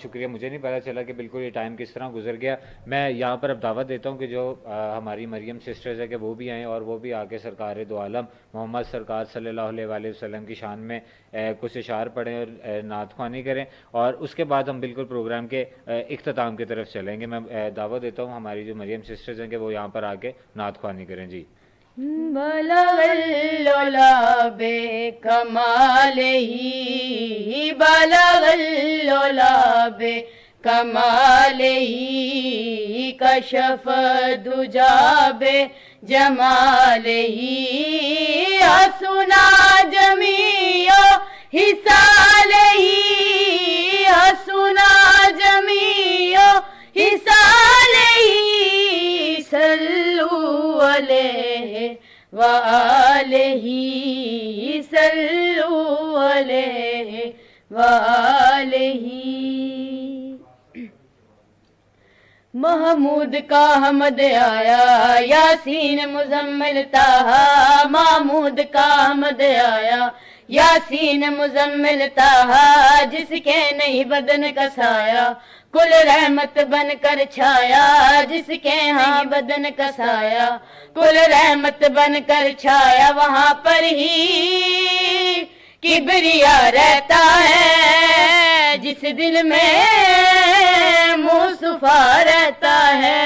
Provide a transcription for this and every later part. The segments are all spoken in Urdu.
شکریہ. مجھے نہیں پتا چلا کہ بالکل یہ ٹائم کس طرح گزر گیا. میں یہاں پر اب دعوت دیتا ہوں کہ جو ہماری مریم سسٹرز ہے کہ وہ بھی آئیں اور وہ بھی آ کے سرکار دو عالم محمد سرکار صلی اللہ علیہ وآلہ وسلم کی شان میں کچھ اشعار پڑھیں اور نعت خوانی کریں, اور اس کے بعد ہم بالکل پروگرام کے اختتام کی طرف چلیں گے. میں دعوت دیتا ہوں ہماری جو مریم سسٹرز ہیں کہ وہ یہاں پر آ کے نعت خوانی کریں. جی. بلغ العلا بکمالہ بلغ العلا بکمالہ کشف الدجا بجمالہ حسنا جمیع خصالہ حسنا جمیع خصالہ صلوا علیہ وآلہ صلوا علیہ وآلہ. محمود کا حمد آیا یاسین مزمل طہا, محمود کا حمد آیا یاسین مزمل طہا, جس کے نہیں بدن کا سایہ کل رحمت بن کر چھایا, جس کے ہاں بدن کا سایہ کل رحمت بن کر چھایا. وہاں پر ہی کبریا رہتا ہے جس دل میں مصطفیٰ رہتا ہے.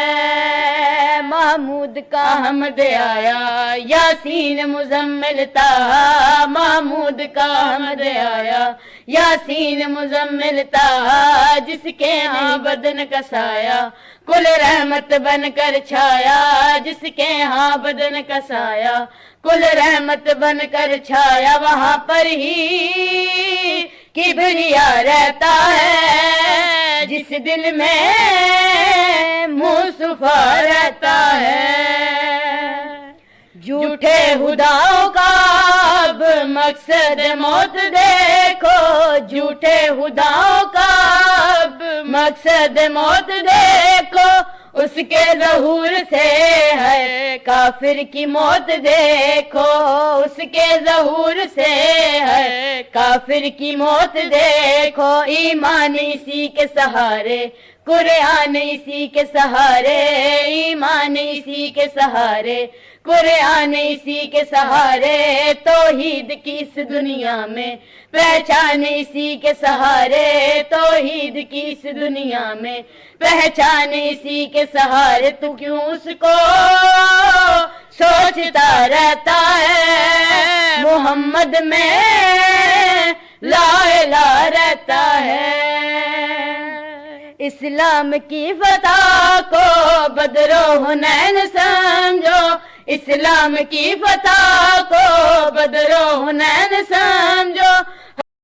محمود کا حمد آیا یاسین مزمل طہا, محمود کا حمد آیا یاسین مزمل طہا, جس کے ہاں بدن کا سایہ کل رحمت بن کر چھایا, جس کے ہاں بدن کا سایہ کل رحمت بن کر چھایا. وہاں پر ہی کبریا رہتا ہے جس دل میں مصطفیٰ رہتا ہے. جھوٹے خداؤں کا اب مقصد موت دیکھو, جھوٹے خداؤں کا اب مقصد موت دیکھو, اس کے ظہور سے ہے کافر کی موت دیکھو, اس کے ظہور سے ہے کافر کی موت دیکھو. ایمان اسی کے سہارے قرآن اسی کے سہارے, ایمان اسی کے سہارے قرآن اسی کے سہارے, توحید کی اس دنیا میں پہچان اسی کے سہارے, توحید کی اس دنیا میں پہچان اسی کے سہارے. تو کیوں اس کو سوچتا رہتا ہے, محمد میں لا الہ رہتا ہے. اسلام کی فتح کو بدر و حنین سمجھو, اسلام کی فتح کو بدر و حنین سمجھو,